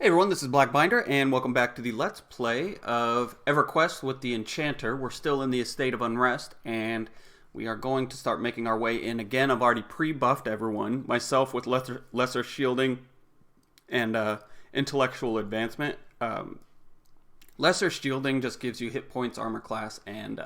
Everyone, this is Blackbinder, and welcome back to the Let's Play of Everquest with the Enchanter. We're still in the estate of Unrest, and we are going to start making our way in again. I've already pre-buffed everyone, myself with lesser shielding and intellectual advancement. Lesser shielding just gives you hit points, armor class, and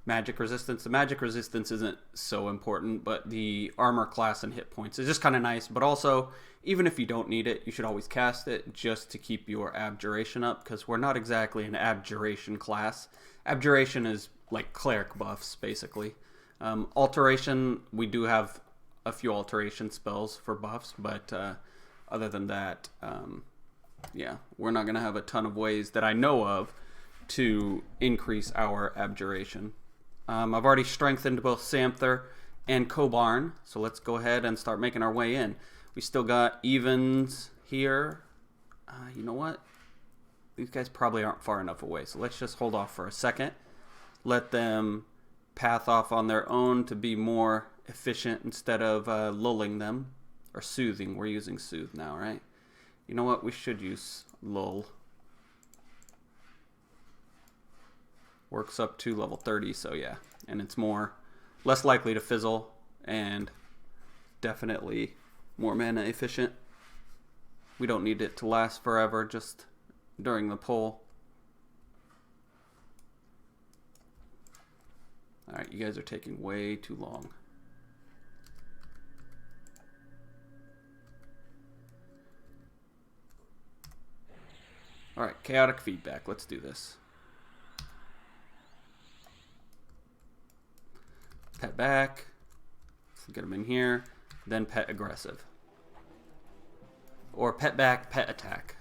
magic resistance. The magic resistance isn't so important, but the armor class and hit points is just kind of nice. But also, even if you don't need it, you should always cast it just to keep your abjuration up, because we're not exactly an abjuration class. Abjuration is like cleric buffs, basically. Alteration, we do have a few alteration spells for buffs, but other than that, yeah, we're not going to have a ton of ways that I know of to increase our abjuration. I've already strengthened both Samther and Kobarn, so let's go ahead and start making our way in. We still got evens here. You know what? These guys probably aren't far enough away, so let's just hold off for a second. Let them path off on their own to be more efficient instead of lulling them. Or soothing. We're using soothe now, right? You know what? We should use lull. Works up to level 30, so yeah. And it's less likely to fizzle and definitely more mana efficient. We don't need it to last forever, just during the pull. Alright, you guys are taking way too long. Alright, chaotic feedback. Let's do this. Pet back. Let's get him in here. Then pet aggressive. Or pet back, pet attack.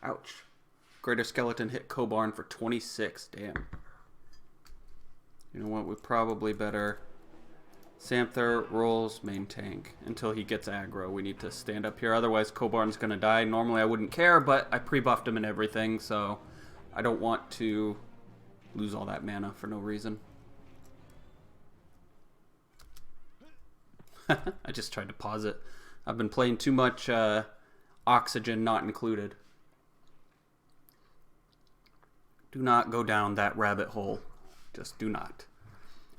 Ouch. Greater Skeleton hit Kobarn for 26. Damn. You know what? We probably better... Samther rolls main tank until he gets aggro. We need to stand up here, otherwise Kobarn's gonna die. Normally I wouldn't care, but I pre-buffed him and everything, so I don't want to lose all that mana for no reason. I just tried to pause it. I've been playing too much oxygen not included. Do not go down that rabbit hole. Just do not.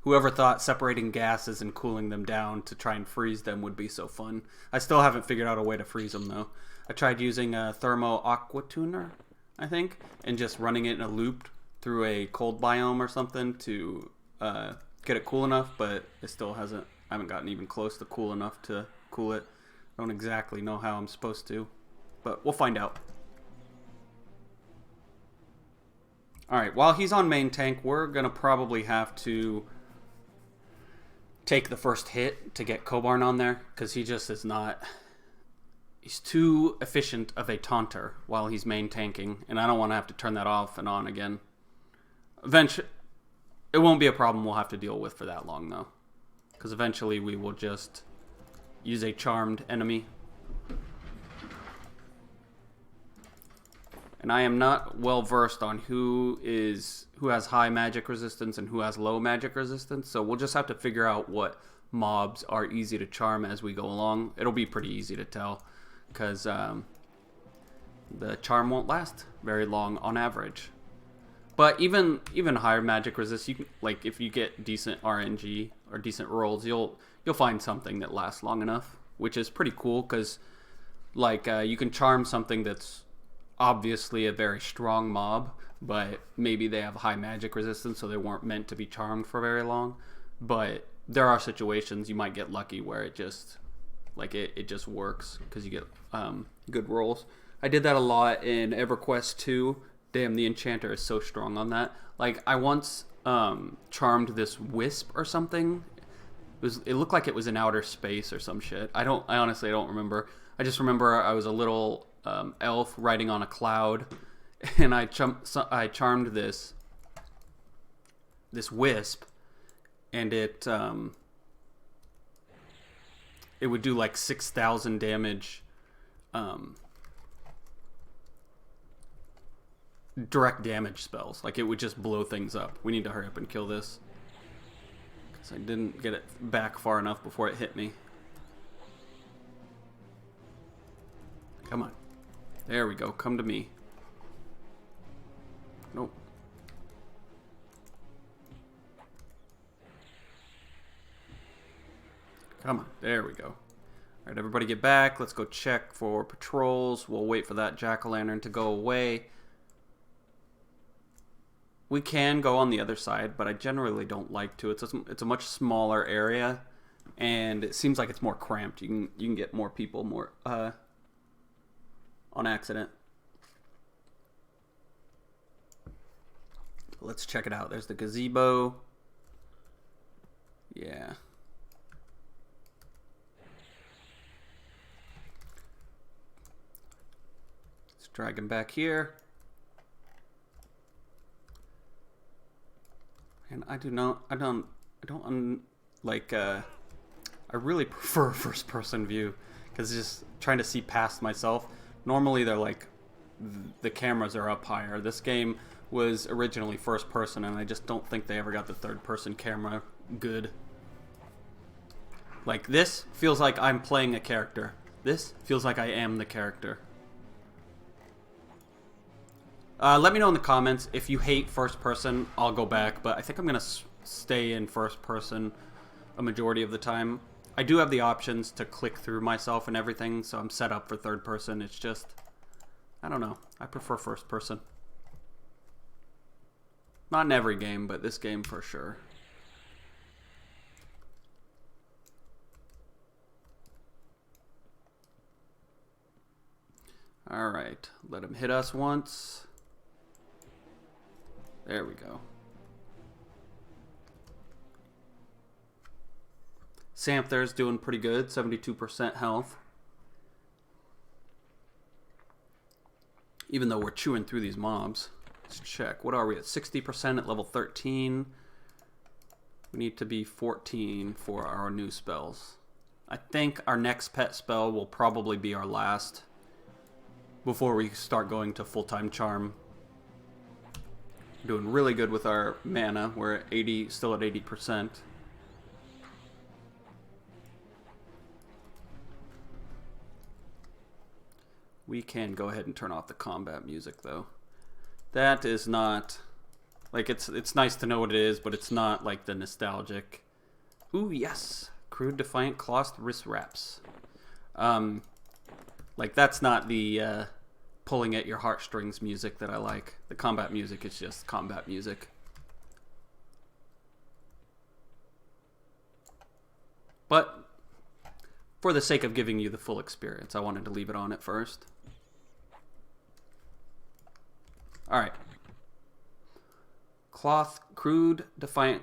Whoever thought separating gases and cooling them down to try and freeze them would be so fun. I still haven't figured out a way to freeze them, though. I tried using a thermo aqua tuner, I think, and just running it in a loop through a cold biome or something to get it cool enough, but it still I haven't gotten even close to cool enough to cool it. I don't exactly know how I'm supposed to, but we'll find out. Alright, while he's on main tank, we're going to probably have to take the first hit to get Kobarn on there, because he just is not... He's too efficient of a taunter while he's main tanking, and I don't want to have to turn that off and on again. Eventually, it won't be a problem we'll have to deal with for that long, though. Because eventually we will just use a charmed enemy. And I am not well versed on who has high magic resistance and who has low magic resistance, so we'll just have to figure out what mobs are easy to charm as we go along. It'll be pretty easy to tell, because the charm won't last very long on average. But even higher magic resist, you can, like, if you get decent RNG or decent rolls, you'll find something that lasts long enough, which is pretty cool, because like you can charm something that's obviously a very strong mob, but maybe they have high magic resistance, so they weren't meant to be charmed for very long. But there are situations you might get lucky where it just it just works because you get good rolls. I did that a lot in Everquest 2. Damn, the Enchanter is so strong on that. Like, I once charmed this wisp or something. It looked like it was in outer space or some shit. I honestly don't remember. I just remember I was a little elf riding on a cloud, and I charmed this wisp, and it would do like 6,000 damage direct damage spells. Like, it would just blow things up. We need to hurry up and kill this. So I didn't get it back far enough before it hit me. Come on. There we go. Come to me. Nope. Come on. There we go. Alright, everybody get back. Let's go check for patrols. We'll wait for that jack-o'-lantern to go away. We can go on the other side, but I generally don't like to. It's a much smaller area, and it seems like it's more cramped. You can get more people more on accident. Let's check it out. There's the gazebo. Yeah. Let's drag him back here. And I really prefer first person view because just trying to see past myself. Normally they're like, the cameras are up higher. This game was originally first person and I just don't think they ever got the third person camera good. Like this feels like I'm playing a character. This feels like I am the character. Let me know in the comments if you hate first person. I'll go back, but I think I'm gonna stay in first person a majority of the time. I do have the options to click through myself and everything, so I'm set up for third person. It's just, I don't know. I prefer first person. Not in every game, but this game for sure. All right, let him hit us once. There we go. Enchanter's doing pretty good, 72% health. Even though we're chewing through these mobs. Let's check. What are we at? 60% at level 13. We need to be 14 for our new spells. I think our next pet spell will probably be our last before we start going to full-time charm. Doing really good with our mana. We're at 80, still at 80%. We can go ahead and turn off the combat music though. That is not like it's nice to know what it is, but it's not like the nostalgic. Ooh yes, Crude, Defiant, cloth wrist wraps. Like that's not the pulling at your heartstrings music that I like. The combat music is just combat music. But for the sake of giving you the full experience, I wanted to leave it on at first. Alright. Cloth, Crude, Defiant,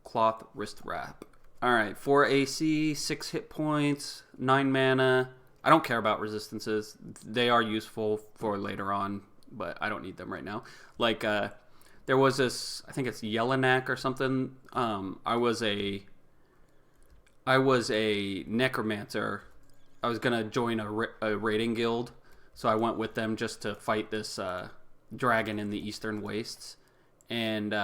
cloth wrist wrap. Alright, 4 AC, 6 hit points, 9 mana. I don't care about resistances. They are useful for later on, but I don't need them right now. Like, there was this, I think it's Yellonak or something. I was a necromancer. I was gonna join a raiding guild, so I went with them just to fight this dragon in the Eastern Wastes, and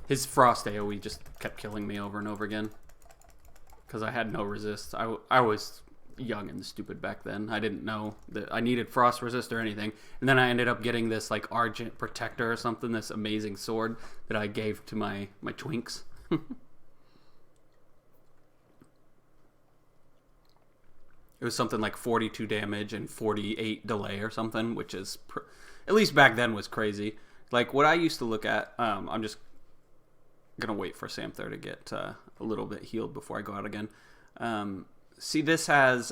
his frost AoE just kept killing me over and over again because I had no resist. I was young and stupid back then. I didn't know that I needed frost resist or anything, and then I ended up getting this like Argent Protector or something, this amazing sword that I gave to my twinks. It was something like 42 damage and 48 delay or something, which is, at least back then, was crazy. Like, what I used to look at, I'm just going to wait for Enchanter to get a little bit healed before I go out again. See, this has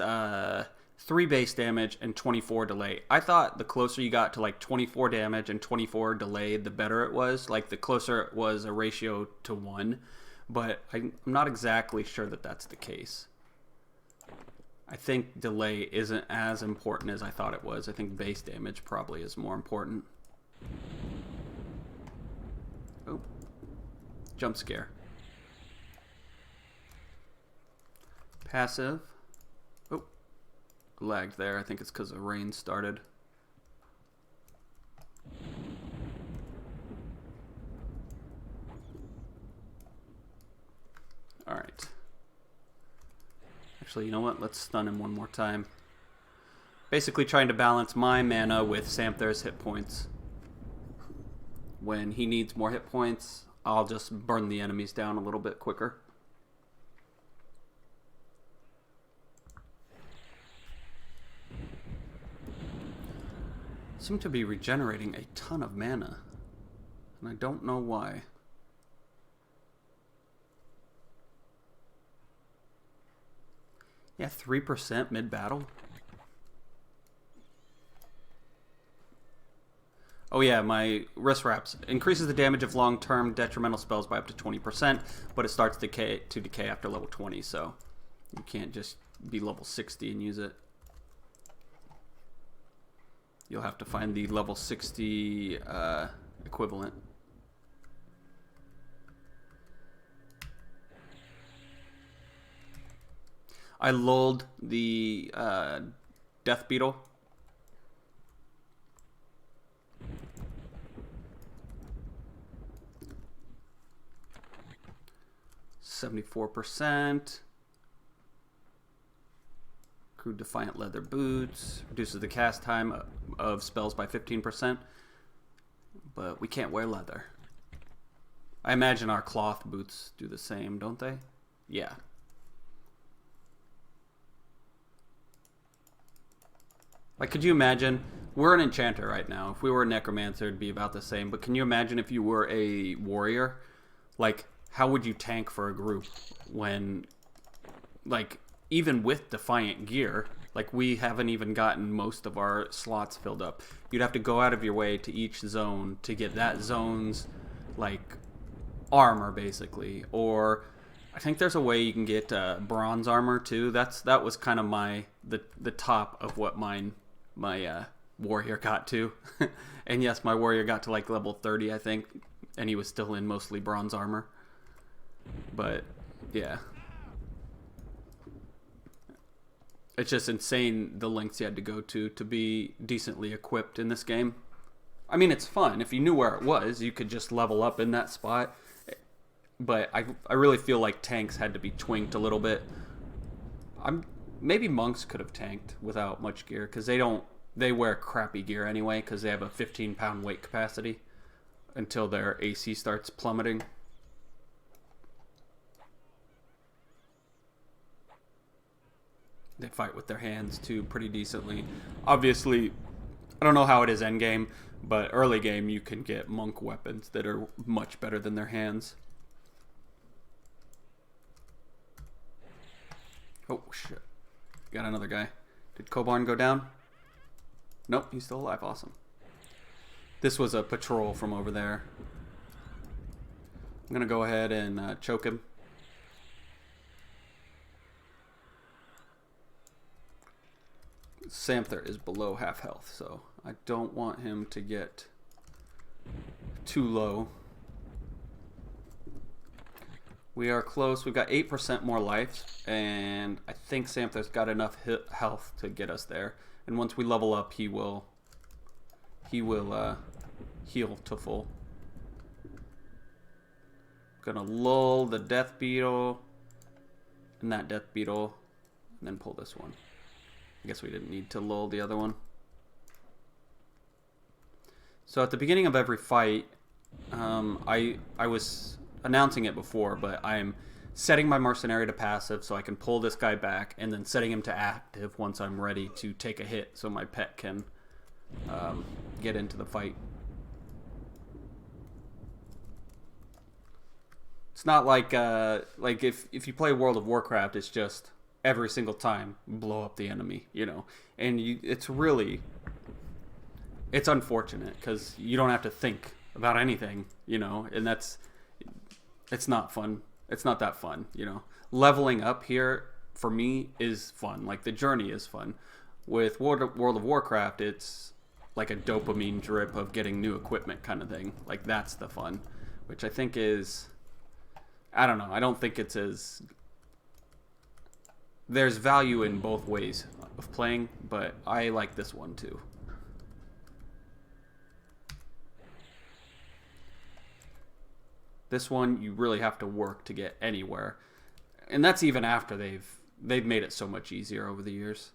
3 base damage and 24 delay. I thought the closer you got to like 24 damage and 24 delay, the better it was. Like, the closer it was a ratio to 1. But I'm not exactly sure that that's the case. I think delay isn't as important as I thought it was. I think base damage probably is more important. Oh. Jump scare. Passive. Oh. Lagged there. I think it's because the rain started. Alright. Actually, you know what? Let's stun him one more time. Basically trying to balance my mana with Samthar's hit points. When he needs more hit points, I'll just burn the enemies down a little bit quicker. Seem to be regenerating a ton of mana, and I don't know why. Yeah, 3% mid-battle. Oh yeah, my wrist wraps increases the damage of long-term detrimental spells by up to 20%, but it starts to decay after level 20, so you can't just be level 60 and use it. You'll have to find the level 60 equivalent. I lulled the Death Beetle. %. Crude Defiant leather boots. Reduces the cast time of spells by 15%. But we can't wear leather. I imagine our cloth boots do the same, don't they? Yeah. Like, could you imagine? We're an enchanter right now. If we were a necromancer, it'd be about the same. But can you imagine if you were a warrior? Like, how would you tank for a group when, like, even with Defiant gear, like, we haven't even gotten most of our slots filled up. You'd have to go out of your way to each zone to get that zone's, like, armor, basically. Or I think there's a way you can get bronze armor, too. That was kind of the top of what my warrior got to. And yes, my warrior got to, like, level 30, I think. And he was still in mostly bronze armor. But, yeah. It's just insane the lengths you had to go to be decently equipped in this game. I mean, it's fun. If you knew where it was, you could just level up in that spot. But I really feel like tanks had to be twinked a little bit. Maybe monks could have tanked without much gear, because they wear crappy gear anyway, because they have a 15-pound weight capacity until their AC starts plummeting. They fight with their hands too pretty decently. Obviously, I don't know how it is endgame, but early game you can get monk weapons that are much better than their hands. Oh shit. Got another guy. Did Kobarn go down? Nope, he's still alive. Awesome. This was a patrol from over there. I'm gonna go ahead and choke him. Samthar is below half health, so I don't want him to get too low. We are close. We've got 8% more life, and I think Samthar's got enough health to get us there. And once we level up, he will heal to full. Gonna lull the Death Beetle and that Death Beetle, and then pull this one. I guess we didn't need to lull the other one. So at the beginning of every fight, I was announcing it before, but I'm setting my mercenary to passive so I can pull this guy back, and then setting him to active once I'm ready to take a hit so my pet can get into the fight. It's not like if you play World of Warcraft, it's just every single time blow up the enemy, you know. And it's unfortunate because you don't have to think about anything, you know, and it's not fun. It's not that fun, you know. Leveling up here for me is fun. Like, the journey is fun. With World of Warcraft, it's like a dopamine drip of getting new equipment kind of thing. Like, that's the fun, which I think is, I don't know. I don't think it's as, there's value in both ways of playing, but I like this one too. This one, you really have to work to get anywhere. And that's even after they've made it so much easier over the years.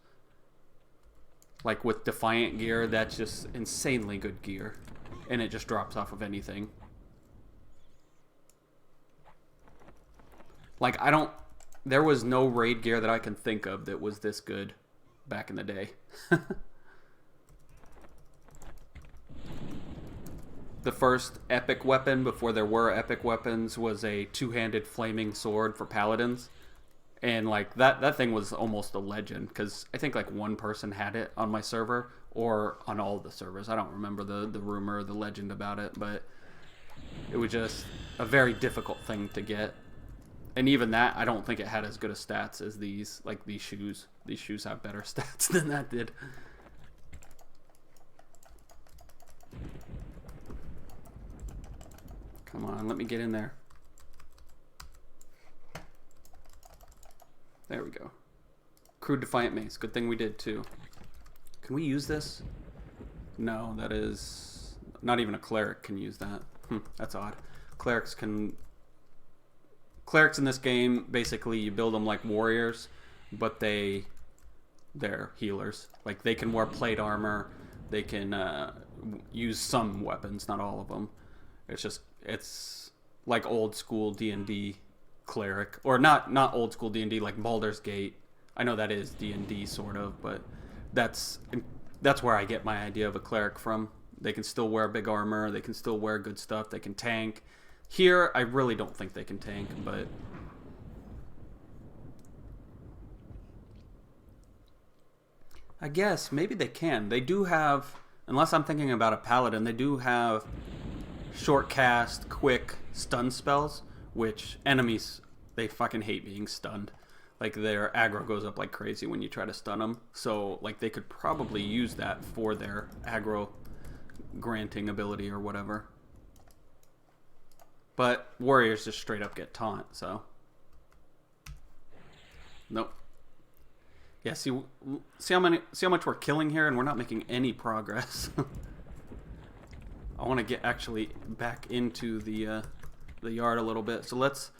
Like with Defiant gear, that's just insanely good gear. And it just drops off of anything. Like, there was no raid gear that I can think of that was this good back in the day. The first epic weapon, before there were epic weapons, was a two-handed flaming sword for paladins. And, like, that thing was almost a legend, because I think, like, one person had it on my server, or on all the servers. I don't remember the rumor, the legend about it, but it was just a very difficult thing to get. And even that, I don't think it had as good a stats as these shoes. These shoes have better stats than that did. Come on, let me get in there. There we go. Crude Defiant Mace. Good thing we did, too. Can we use this? No, that is... Not even a cleric can use that. That's odd. Clerics in this game, basically, you build them like warriors, but they're healers. Like, they can wear plate armor. They can use some weapons, not all of them. It's like old school D&D cleric, or not old school D&D, like Baldur's Gate. I know that is D&D sort of, but that's where I get my idea of a cleric from. They can still wear big armor, they can still wear good stuff, they can tank. Here, I really don't think they can tank, but I guess maybe they can. They do have, unless I'm thinking about a paladin, they do have short cast, quick stun spells, which enemies, they fucking hate being stunned. Like, their aggro goes up like crazy when you try to stun them. So, like, they could probably use that for their aggro granting ability or whatever. But warriors just straight up get taunt, so. Nope. Yeah, see how much we're killing here, and we're not making any progress. I want to get actually back into the yard a little bit. So let's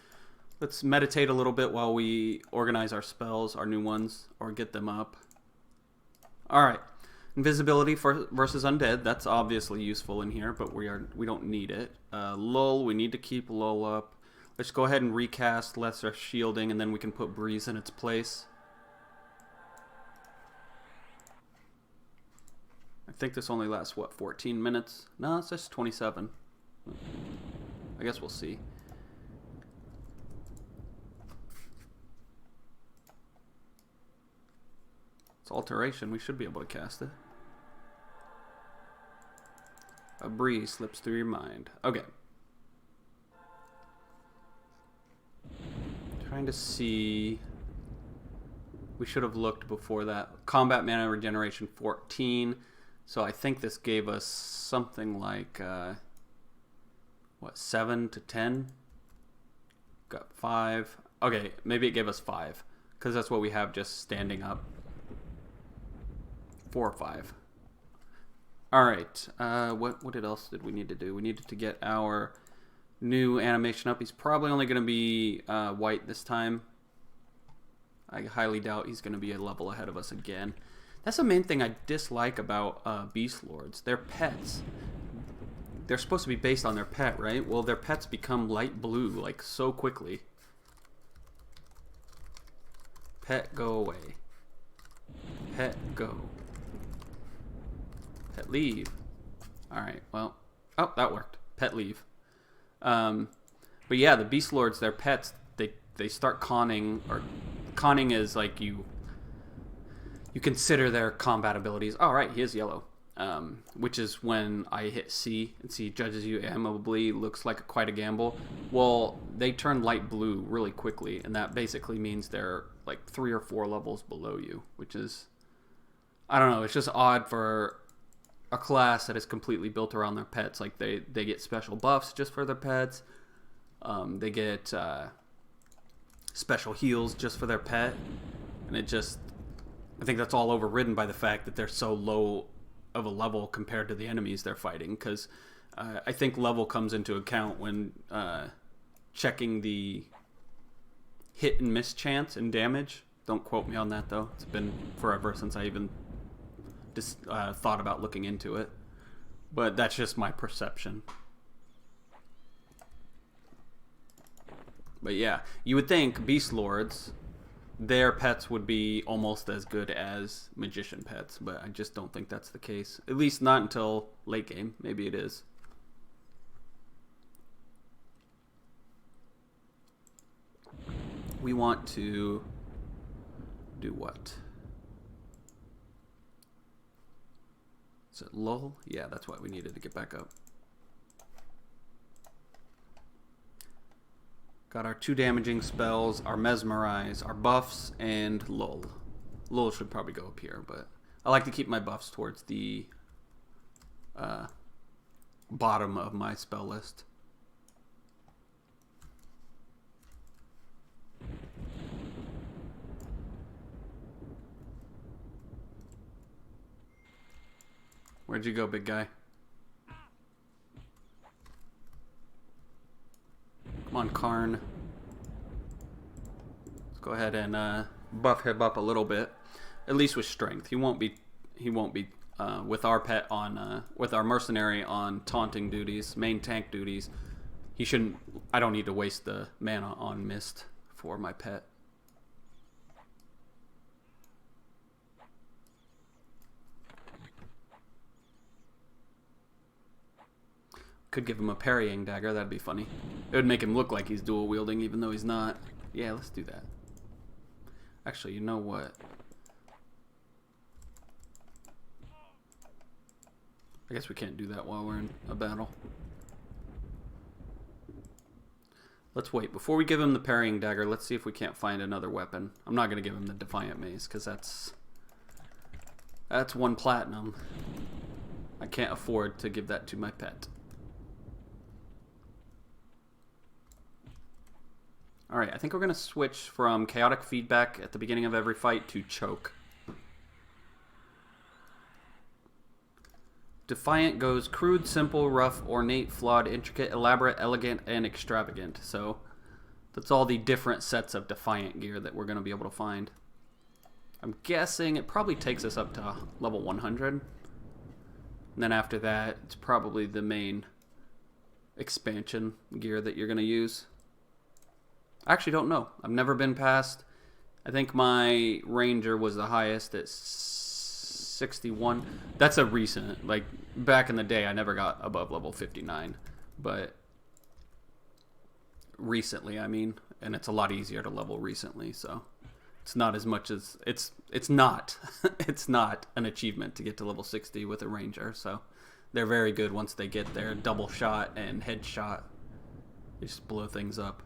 meditate a little bit while we organize our spells, our new ones, or get them up. All right, invisibility versus undead. That's obviously useful in here, but we don't need it. Lull, we need to keep lull up. Let's go ahead and recast lesser shielding, and then we can put breeze in its place. I think this only lasts, what, 14 minutes? No, it's just 27. I guess we'll see. It's alteration. We should be able to cast it. A breeze slips through your mind. Okay. Trying to see... We should have looked before that. Combat mana regeneration 14. So I think this gave us something like, what, 7 to 10? Got 5. Okay, maybe it gave us 5, because that's what we have just standing up. 4 or 5. All right, what else did we need to do? We needed to get our new animation up. He's probably only going to be white this time. I highly doubt he's going to be a level ahead of us again. That's the main thing I dislike about Beast Lords. Their pets. They're supposed to be based on their pet, right? Well, their pets become light blue, like, so quickly. Pet, go away. Pet, go. Pet, leave. Alright, well. Oh, that worked. Pet, leave. But yeah, the Beast Lords, their pets, they start conning, or conning is like you consider their combat abilities. Oh, right, he is yellow. Which is when I hit C, and C judges you amiably, looks like quite a gamble. Well, they turn light blue really quickly, and that basically means they're like 3 or 4 levels below you, which is, I don't know, it's just odd for a class that is completely built around their pets. Like, they get special buffs just for their pets. They get special heals just for their pet, and it just... I think that's all overridden by the fact that they're so low of a level compared to the enemies they're fighting, because I think level comes into account when checking the hit and miss chance in damage. Don't quote me on that, though. It's been forever since I even just thought about looking into it. But that's just my perception. But yeah, you would think Beast Lords, their pets would be almost as good as Magician pets, but I just don't think that's the case. At least not until late game. Maybe it is. We want to do what? Is it lull? Yeah, that's why we needed to get back up. Got our 2 damaging spells, our mesmerize, our buffs, and lull. Lull should probably go up here, but I like to keep my buffs towards the bottom of my spell list. Where'd you go, big guy? Come on, Karn. Let's go ahead and buff him up a little bit, at least with strength. He won't be with our pet on with our mercenary on taunting duties, main tank duties. He shouldn't. I don't need to waste the mana on mist for my pet. Could give him a parrying dagger. That'd be funny. It would make him look like he's dual wielding, even though he's not. Yeah, let's do that. Actually, you know what? I guess we can't do that while we're in a battle. Let's wait. Before we give him the parrying dagger, let's see if we can't find another weapon. I'm not going to give him the Defiant Mace, because that's 1 platinum. I can't afford to give that to my pet. Alright, I think we're going to switch from Chaotic Feedback at the beginning of every fight to Choke. Defiant goes crude, simple, rough, ornate, flawed, intricate, elaborate, elegant, and extravagant. So that's all the different sets of Defiant gear that we're going to be able to find. I'm guessing it probably takes us up to level 100. And then after that, it's probably the main expansion gear that you're going to use. I actually don't know. I've never been past. I think my Ranger was the highest at 61. That's a recent. Like, back in the day, I never got above level 59. But recently, I mean. And it's a lot easier to level recently, so it's not as much as... It's not. It's not an achievement to get to level 60 with a Ranger, so they're very good once they get their double shot and headshot. They just blow things up.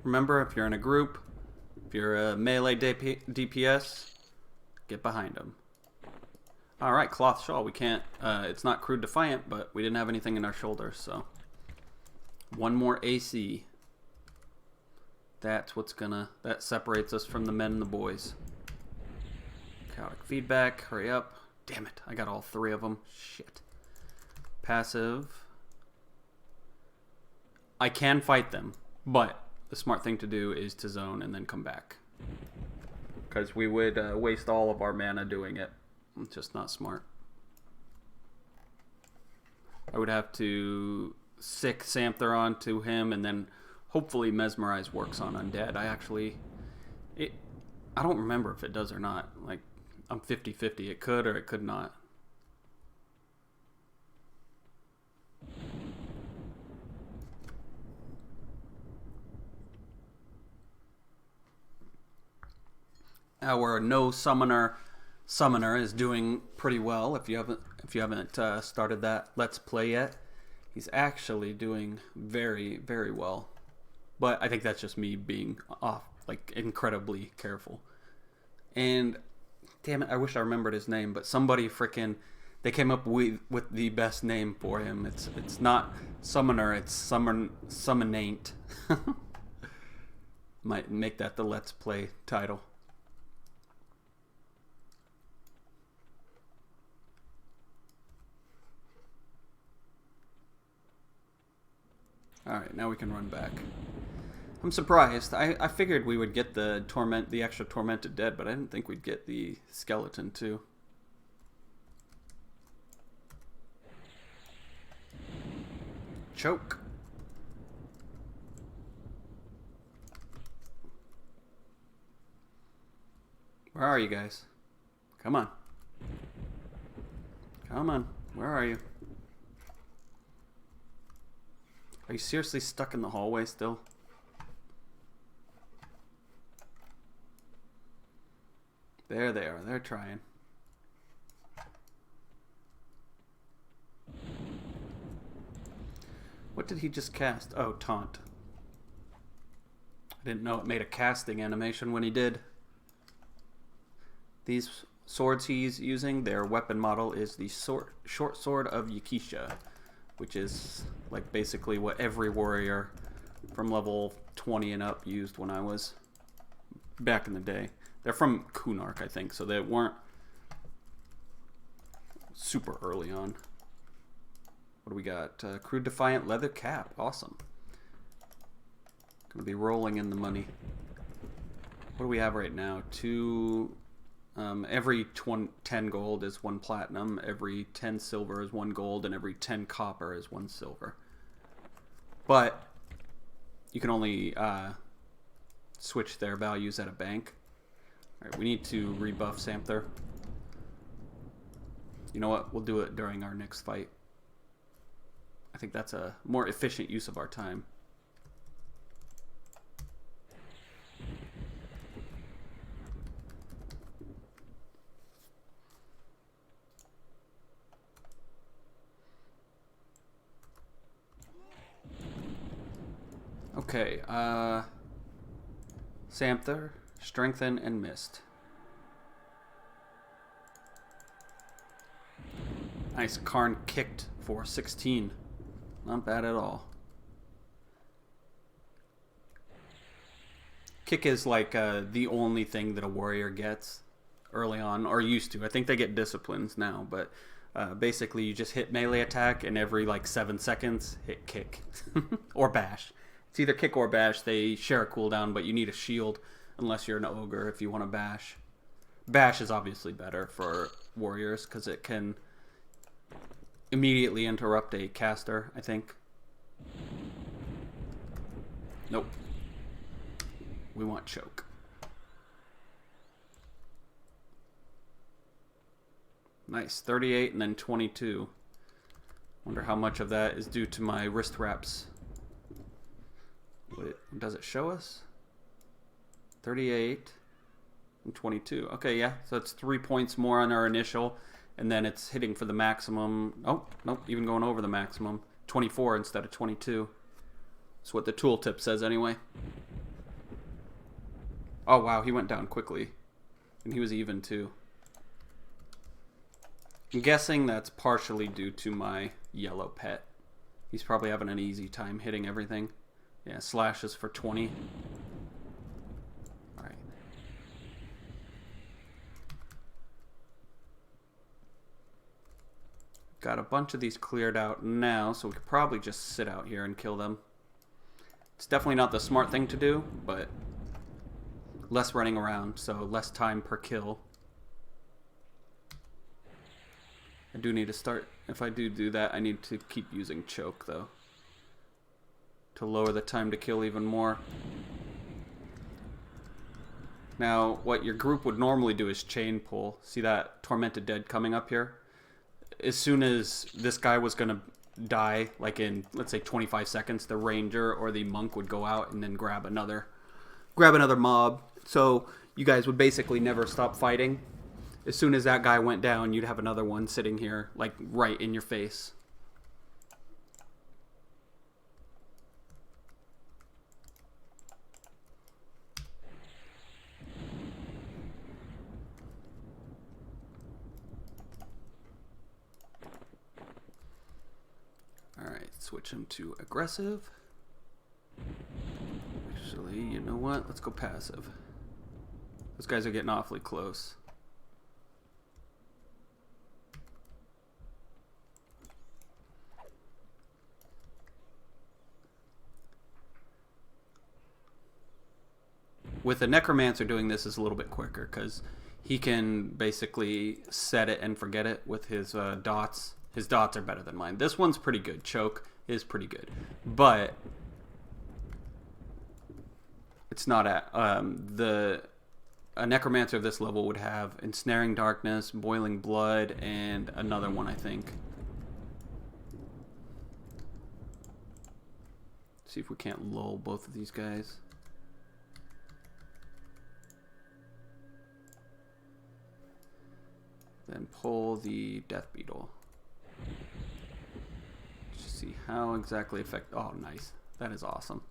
Remember, if you're in a group, if you're a melee DPS, get behind them. Alright, Cloth Shawl. We can't... it's not Crude Defiant, but we didn't have anything in our shoulders, so... 1 more AC. That's what's gonna... That separates us from the men and the boys. Chaotic Feedback. Hurry up. Damn it. I got all 3 of them. Shit. Passive. I can fight them, but... The smart thing to do is to zone and then come back. Because we would waste all of our mana doing it. It's just not smart. I would have to sick Samther onto him and then hopefully Mesmerize works on Undead. I don't remember if it does or not. Like, I'm 50-50. It could or it could not. Our no summoner is doing pretty well. If you haven't started that Let's Play yet, he's actually doing very, very well. But I think that's just me being off, like incredibly careful. And damn it, I wish I remembered his name, but somebody freaking they came up with the best name for him. It's not Summoner, it's Summonate. Might make that the Let's Play title. Alright, now we can run back. I'm surprised. I figured we would get the extra Tormented Dead, but I didn't think we'd get the skeleton too. Choke. Where are you guys? Come on. Come on. Where are you? Are you seriously stuck in the hallway still? There they are. They're trying. What did he just cast? Oh, Taunt. I didn't know it made a casting animation when he did. These swords he's using, their weapon model is the short sword of Yakisha, which is like basically what every warrior from level 20 and up used when I was back in the day. They're from Kunark, I think, so they weren't super early on. What do we got? Crude Defiant leather cap. Awesome. Gonna be rolling in the money. What do we have right now? Every 10 gold is 1 platinum, every 10 silver is 1 gold, and every 10 copper is 1 silver. But you can only switch their values at a bank. Alright, we need to rebuff Samther. You know what? We'll do it during our next fight. I think that's a more efficient use of our time. Okay, Samther, Strengthen, and Mist. Nice, Karn kicked for 16. Not bad at all. Kick is like the only thing that a warrior gets early on, or used to. I think they get disciplines now, but basically you just hit melee attack, and every like 7 seconds, hit kick. Or bash. It's either kick or bash. They share a cooldown, but you need a shield unless you're an ogre if you want to bash. Bash is obviously better for warriors because it can immediately interrupt a caster, I think. Nope. We want choke. Nice. 38 and then 22. Wonder how much of that is due to my wrist wraps. Does it show us? 38 and 22. Okay, yeah. So it's 3 points more on our initial. And then it's hitting for the maximum. Oh, nope. Even going over the maximum. 24 instead of 22. That's what the tooltip says anyway. Oh, wow. He went down quickly. And he was even too. I'm guessing that's partially due to my yellow pet. He's probably having an easy time hitting everything. Yeah, slashes for 20. Alright. Got a bunch of these cleared out now, so we could probably just sit out here and kill them. It's definitely not the smart thing to do, but less running around, so less time per kill. I do need to start, if I do that, I need to keep using choke, though, to lower the time to kill even more. Now, what your group would normally do is chain pull. See that Tormented Dead coming up here? As soon as this guy was going to die, like in, let's say, 25 seconds, the ranger or the monk would go out and then grab another mob. So you guys would basically never stop fighting. As soon as that guy went down, you'd have another one sitting here, like right in your face. switch him to aggressive. Actually, you know what? Let's go passive. Those guys are getting awfully close. With the Necromancer doing this is a little bit quicker because he can basically set it and forget it with his dots. His dots are better than mine. This one's pretty good. Choke is pretty good. But it's not at... A Necromancer of this level would have Ensnaring Darkness, Boiling Blood, and another one, I think. See if we can't lull both of these guys. Then pull the Death Beetle. Just see how exactly Oh, nice. That is awesome.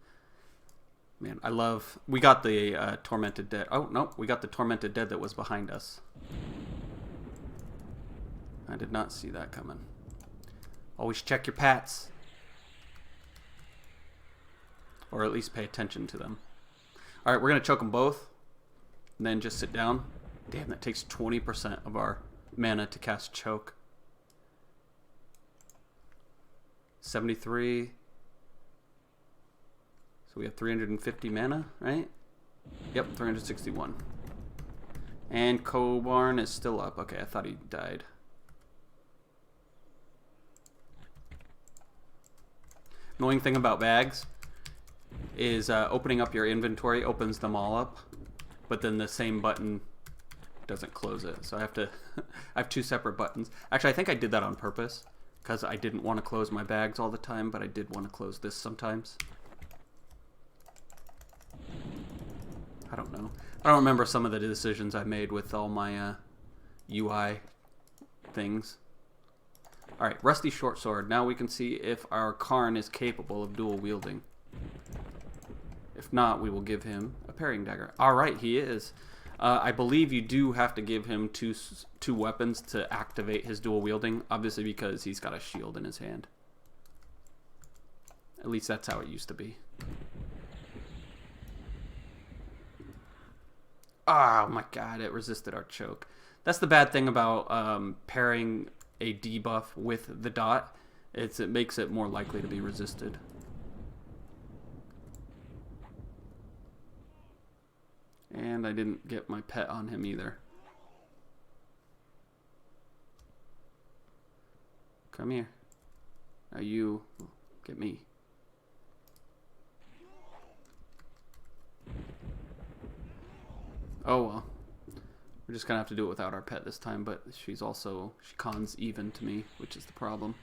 Man, I love... We got the Tormented Dead. Oh, no. We got the Tormented Dead that was behind us. I did not see that coming. Always check your pats. Or at least pay attention to them. Alright, we're going to choke them both. And then just sit down. Damn, that takes 20% of our mana to cast Choke. 73. So we have 350 mana, right? Yep, 361. And Cobarn is still up. Okay, I thought he died. Annoying thing about bags is opening up your inventory opens them all up, but then the same button doesn't close it. So I have to I have two separate buttons. Actually, I think I did that on purpose because I didn't want to close my bags all the time, but I did want to close this sometimes. I don't know. I don't remember some of the decisions I made with all my UI things. Alright, Rusty Short Sword. Now we can see if our Karn is capable of dual wielding. If not, we will give him a parrying dagger. Alright, he is. I believe you do have to give him two weapons to activate his dual wielding, obviously because he's got a shield in his hand. At least that's how it used to be. Oh my god, it resisted our choke. That's the bad thing about pairing a debuff with the dot. It makes it more likely to be resisted. And I didn't get my pet on him either. Come here. Now you get me. Oh well. We're just gonna have to do it without our pet this time, but she cons even to me, which is the problem.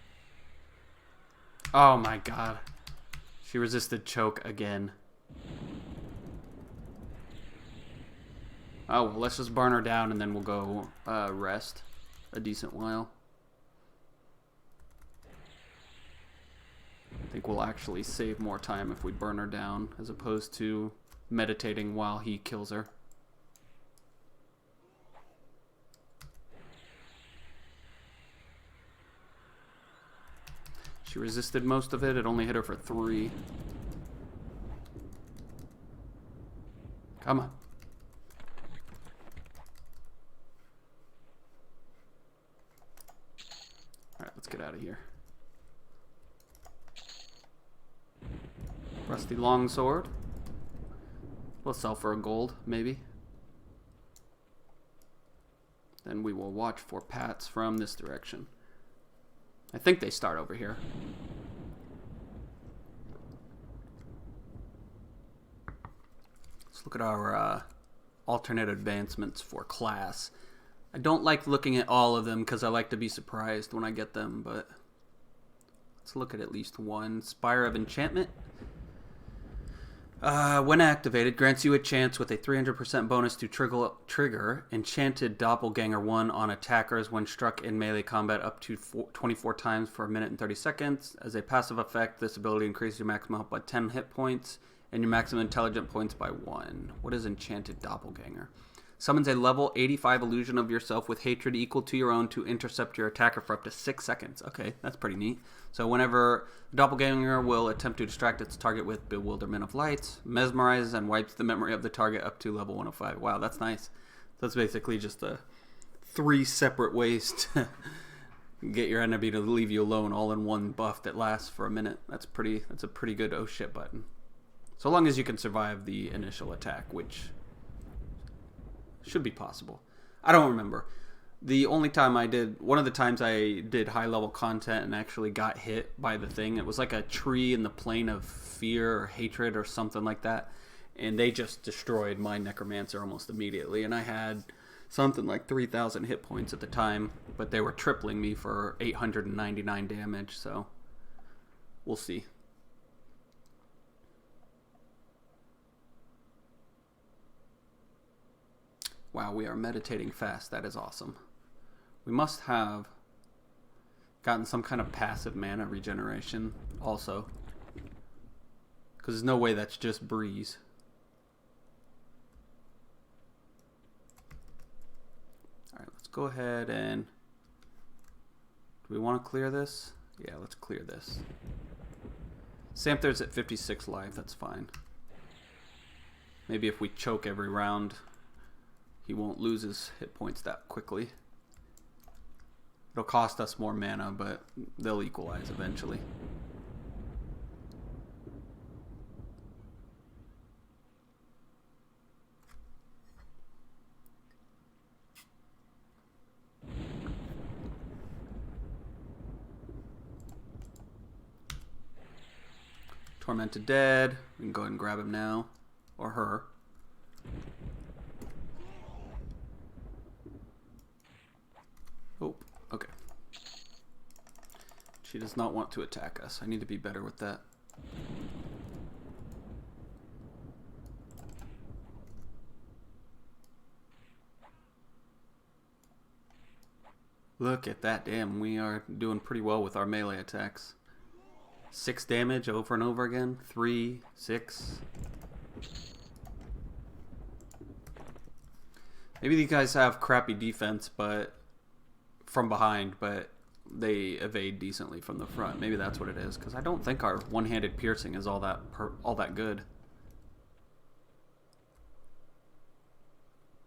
Oh my god. She resisted choke again. Oh well, let's just burn her down and then we'll go rest a decent while. I think we'll actually save more time if we burn her down as opposed to meditating while he kills her. She resisted most of it. It only hit her for 3. Come on. Alright, let's get out of here. Rusty longsword. We'll sell for a gold, maybe. Then we will watch for pats from this direction. I think they start over here. Let's look at our alternate advancements for class. I don't like looking at all of them because I like to be surprised when I get them, but let's look at least one. Spire of Enchantment. When activated, grants you a chance with a 300% bonus to trigger Enchanted Doppelganger 1 on attackers when struck in melee combat up to 24 times for a minute and 30 seconds. As a passive effect, this ability increases your maximum health by 10 hit points and your maximum intelligent points by 1. What is Enchanted Doppelganger? Summons a level 85 illusion of yourself with hatred equal to your own to intercept your attacker for up to 6 seconds. Okay, that's pretty neat. So whenever the Doppelganger will attempt to distract its target with Bewilderment of Light, mesmerizes and wipes the memory of the target up to level 105. Wow, that's nice. That's basically just 3 separate ways to get your enemy to leave you alone all in one buff that lasts for a minute. That's a pretty good oh shit button. So long as you can survive the initial attack, which should be possible. I don't remember. The only time one of the times I did high level content and actually got hit by the thing, it was like a tree in the plane of fear or hatred or something like that. And they just destroyed my necromancer almost immediately. And I had something like 3,000 hit points at the time, but they were tripling me for 899 damage, so we'll see. Wow, we are meditating fast. That is awesome. We must have gotten some kind of passive mana regeneration also, because there's no way that's just breeze. Alright, let's go ahead and... Do we want to clear this? Yeah, let's clear this. Samther's at 56 life, that's fine. Maybe if we choke every round, he won't lose his hit points that quickly. It'll cost us more mana, but they'll equalize eventually. Tormented Dead. We can go ahead and grab him now. Or her. Oh, okay. She does not want to attack us. I need to be better with that. Look at that. Damn, we are doing pretty well with our melee attacks. 6 damage over and over again. 3, 6. Maybe these guys have crappy defense, but from behind, but they evade decently from the front. Maybe that's what it is, because I don't think our one-handed piercing is all that good.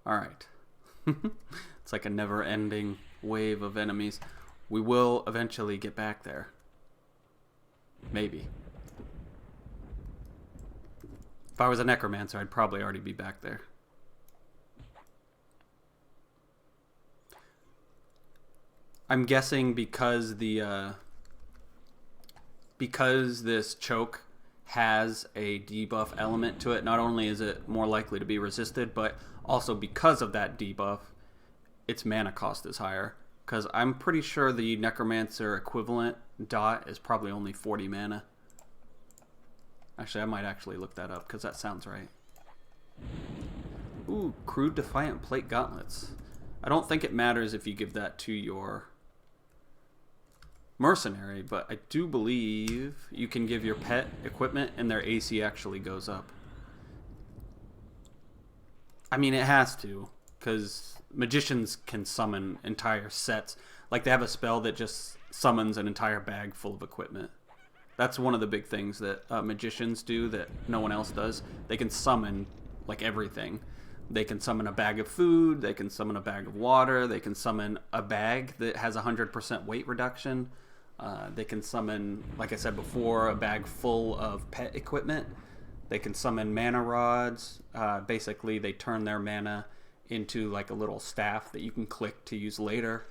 All right. It's like a never-ending wave of enemies. We will eventually get back there. Maybe. If I was a necromancer, I'd probably already be back there. I'm guessing because this choke has a debuff element to it, not only is it more likely to be resisted, but also because of that debuff, its mana cost is higher. Because I'm pretty sure the necromancer equivalent dot is probably only 40 mana. Actually, I might actually look that up because that sounds right. Ooh, Crude Defiant Plate Gauntlets. I don't think it matters if you give that to your mercenary, but I do believe you can give your pet equipment and their AC actually goes up. I mean, it has to, because magicians can summon entire sets. Like, they have a spell that just summons an entire bag full of equipment. That's one of the big things that magicians do that no one else does. They can summon, like, everything. They can summon a bag of food, they can summon a bag of water, they can summon a bag that has 100% weight reduction. They can summon, like I said before, a bag full of pet equipment. They can summon mana rods. Basically, they turn their mana into like a little staff that you can click to use later.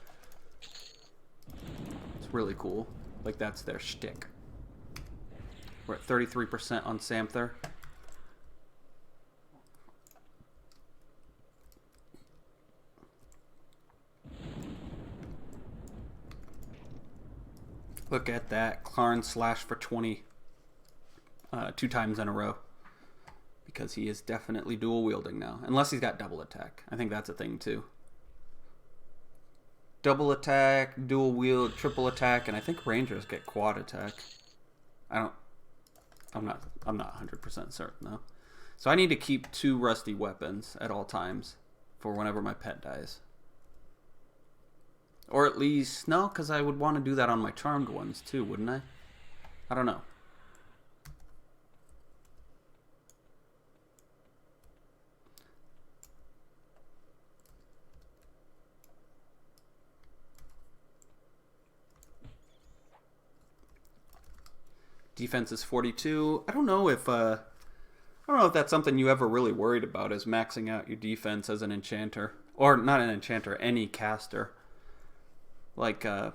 It's really cool. Like, that's their shtick. We're at 33% on Samther. Look at that. Clarn slash for 20 2 times in a row. Because he is definitely dual wielding now. Unless he's got double attack. I think that's a thing too. Double attack, dual wield, triple attack, and I think rangers get quad attack. I'm not 100% certain though. So I need to keep 2 rusty weapons at all times for whenever my pet dies. Or at least, no, because I would want to do that on my charmed ones too, wouldn't I? I don't know. Defense is 42. I don't know if that's something you ever really worried about, is maxing out your defense as an enchanter. Or not an enchanter, any caster. Like, I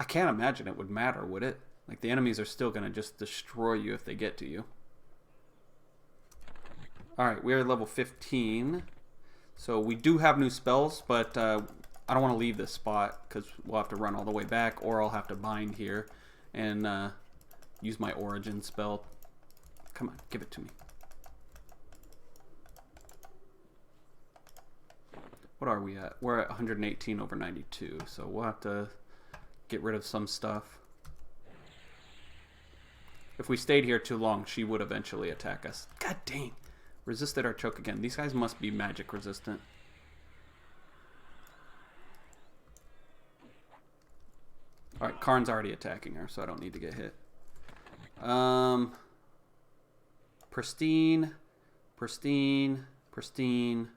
can't imagine it would matter, would it? Like, the enemies are still going to just destroy you if they get to you. Alright, we are level 15. So we do have new spells, but I don't want to leave this spot because we'll have to run all the way back, or I'll have to bind here and use my origin spell. Come on, give it to me. What are we at? We're at 118 over 92, so we'll have to get rid of some stuff. If we stayed here too long, she would eventually attack us. God dang. Resisted our choke again. These guys must be magic resistant. Alright, Karn's already attacking her, so I don't need to get hit. Pristine, pristine, pristine,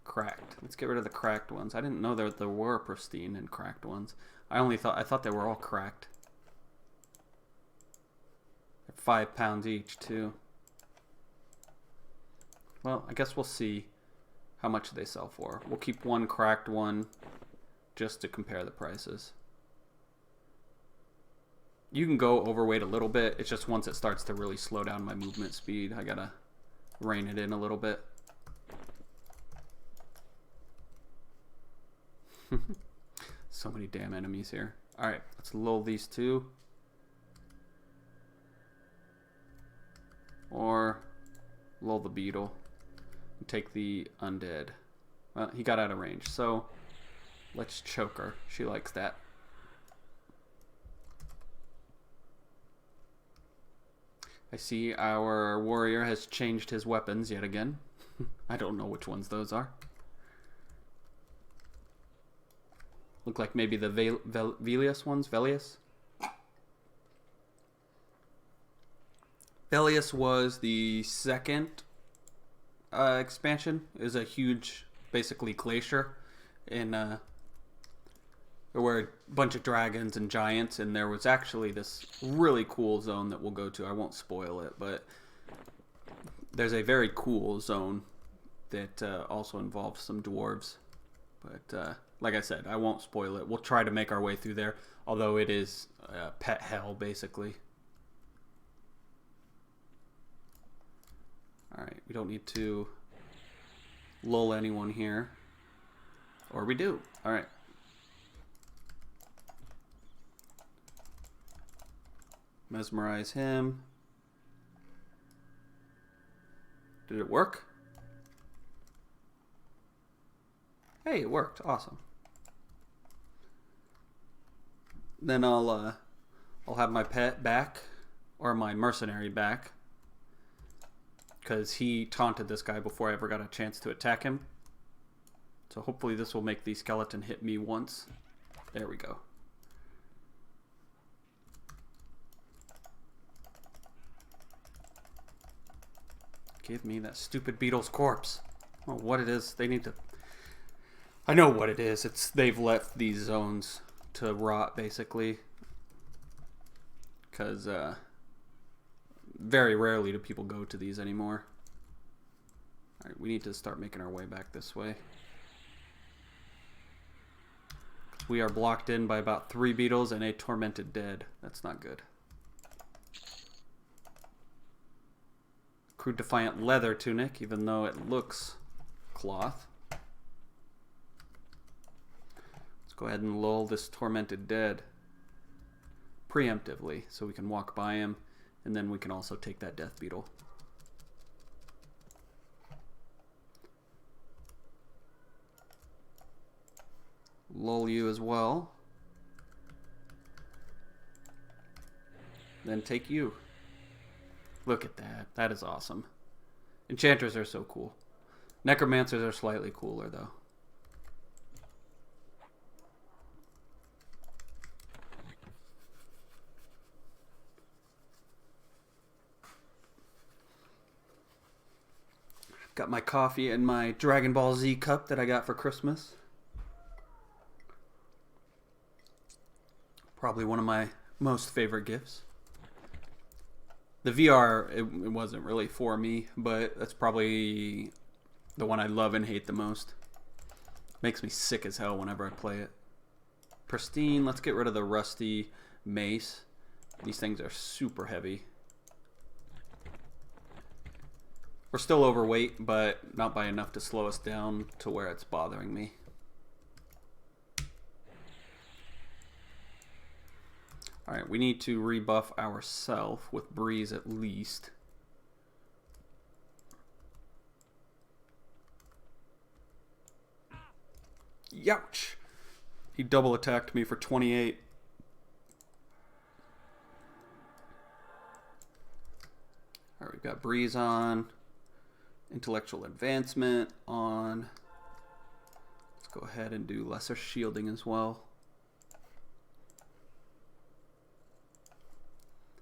cracked. Let's get rid of the cracked ones. I didn't know there were pristine and cracked ones. I thought they were all cracked. They're 5 pounds each too. Well, I guess we'll see how much they sell for. We'll keep one cracked one just to compare the prices. You can go overweight a little bit. It's just once it starts to really slow down my movement speed, I gotta rein it in a little bit. So many damn enemies here. Alright, let's lull these two. Or lull the beetle. And take the undead. Well, he got out of range, so let's choke her. She likes that. I see our warrior has changed his weapons yet again. I don't know which ones those are. Look like maybe the Velius ones. Velius? Velius was the second expansion. It was a huge, basically, glacier. In there were a bunch of dragons and giants, and there was actually this really cool zone that we'll go to. I won't spoil it, but there's a very cool zone that also involves some dwarves. But like I said, I won't spoil it. We'll try to make our way through there, although it is pet hell, basically. Alright, we don't need to lull anyone here. Or we do. Alright. Mesmerize him. Did it work? Hey, it worked. Awesome. Then I'll have my pet back, or my mercenary back, because he taunted this guy before I ever got a chance to attack him. So hopefully this will make the skeleton hit me once. There we go. Give me that stupid beetle's corpse. Oh, what it is, they need to... I know what it is. It's they've left these zones to rot, basically. Because very rarely do people go to these anymore. Alright, we need to start making our way back this way. We are blocked in by about 3 beetles and a tormented dead. That's not good. Crude Defiant leather tunic, even though it looks cloth. Let's go ahead and lull this tormented dead preemptively so we can walk by him, and then we can also take that death beetle. Lull you as well. Then take you. Look at that. That is awesome. Enchanters are so cool. Necromancers are slightly cooler, though. Got my coffee and my Dragon Ball Z cup that I got for Christmas. Probably one of my most favorite gifts. The VR, it wasn't really for me, but that's probably the one I love and hate the most. Makes me sick as hell whenever I play it. Pristine, let's get rid of the rusty mace. These things are super heavy. We're still overweight, but not by enough to slow us down to where it's bothering me. Alright, we need to rebuff ourselves with Breeze at least. Youch! He double attacked me for 28. Alright, we've got Breeze on. Intellectual Advancement on. Let's go ahead and do Lesser Shielding as well.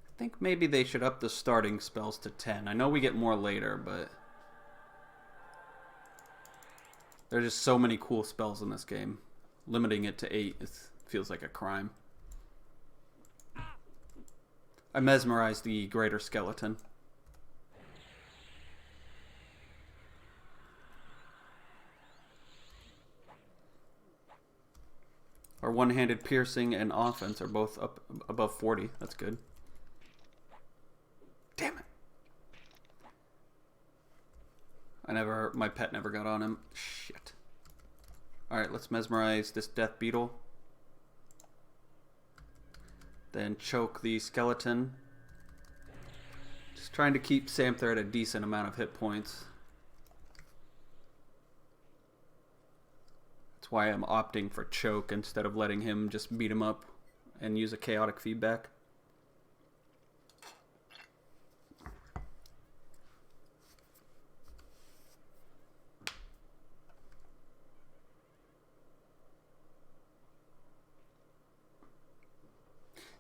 I think maybe they should up the starting spells to 10. I know we get more later, but there's just so many cool spells in this game. Limiting it to 8 feels like a crime. I mesmerized the Greater Skeleton. Our one-handed piercing and offense are both up above 40. That's good. Damn it. My pet never got on him. Shit. Alright, let's mesmerize this death beetle. Then choke the skeleton. Just trying to keep Samther at a decent amount of hit points. That's why I'm opting for choke instead of letting him just beat him up and use a chaotic feedback.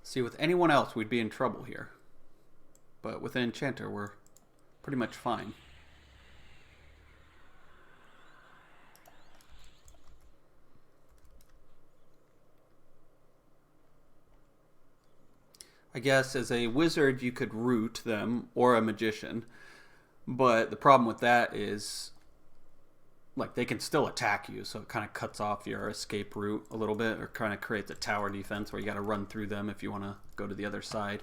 See, with anyone else, we'd be in trouble here. But with Enchanter, we're pretty much fine. I guess as a wizard, you could root them, or a magician. But the problem with that is, like, they can still attack you, so it kind of cuts off your escape route a little bit, or kind of creates a tower defense where you got to run through them if you want to go to the other side.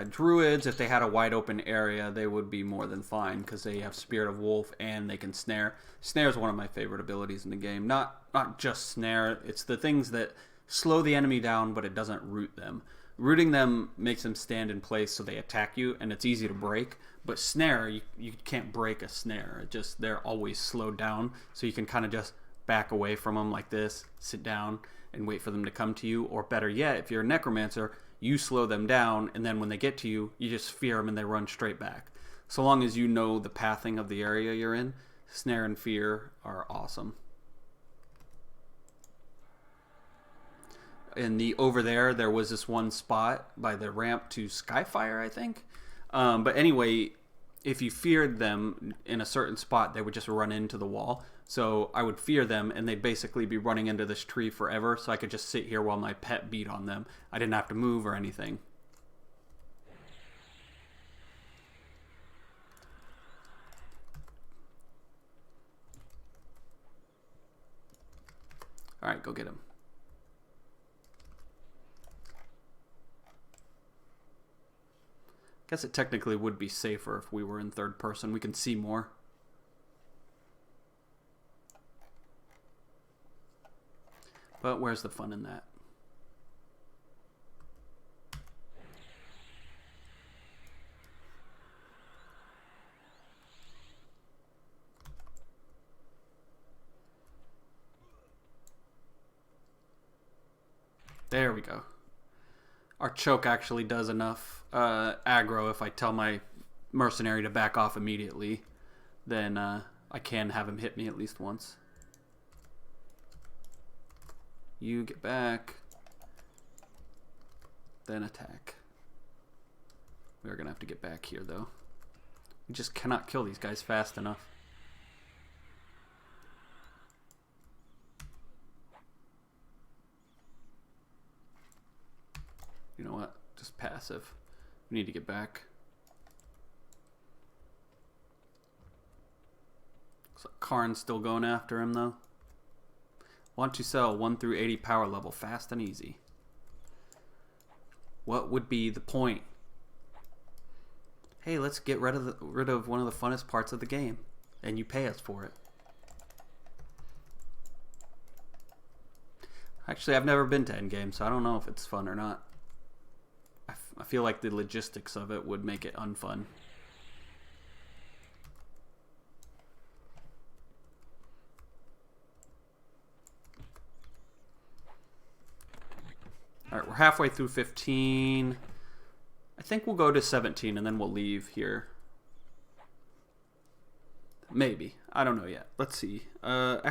Druids, if they had a wide open area, they would be more than fine because they have Spirit of Wolf and they can snare. Snare is one of my favorite abilities in the game. Not just snare, it's the things that slow the enemy down, but it doesn't root them. Rooting them makes them stand in place so they attack you, and it's easy to break. But snare, you can't break a snare. It just, they're always slowed down, so you can kind of just back away from them like this, sit down, and wait for them to come to you. Or better yet, if you're a necromancer, you slow them down, and then when they get to you, you just fear them and they run straight back. So long as you know the pathing of the area you're in, snare and fear are awesome. In the over there was this one spot by the ramp to Skyfire, I think. But anyway, if you feared them in a certain spot, they would just run into the wall. So I would fear them, and they'd basically be running into this tree forever, so I could just sit here while my pet beat on them. I didn't have to move or anything. Alright, go get him. Guess it technically would be safer if we were in third person. We can see more. But where's the fun in that? There we go. Our choke actually does enough aggro if I tell my mercenary to back off immediately. Then I can have him hit me at least once. You get back. Then attack. We're going to have to get back here, though. We just cannot kill these guys fast enough. You know what? Just passive. We need to get back. Looks like Karn's still going after him, though. Want to sell 1 through 80 power level, fast and easy. What would be the point? Hey, let's get rid of one of the funnest parts of the game, and you pay us for it. Actually, I've never been to endgame, so I don't know if it's fun or not. I feel like the logistics of it would make it unfun. Alright, we're halfway through 15. I think we'll go to 17 and then we'll leave here. Maybe. I don't know yet. Let's see. Actually,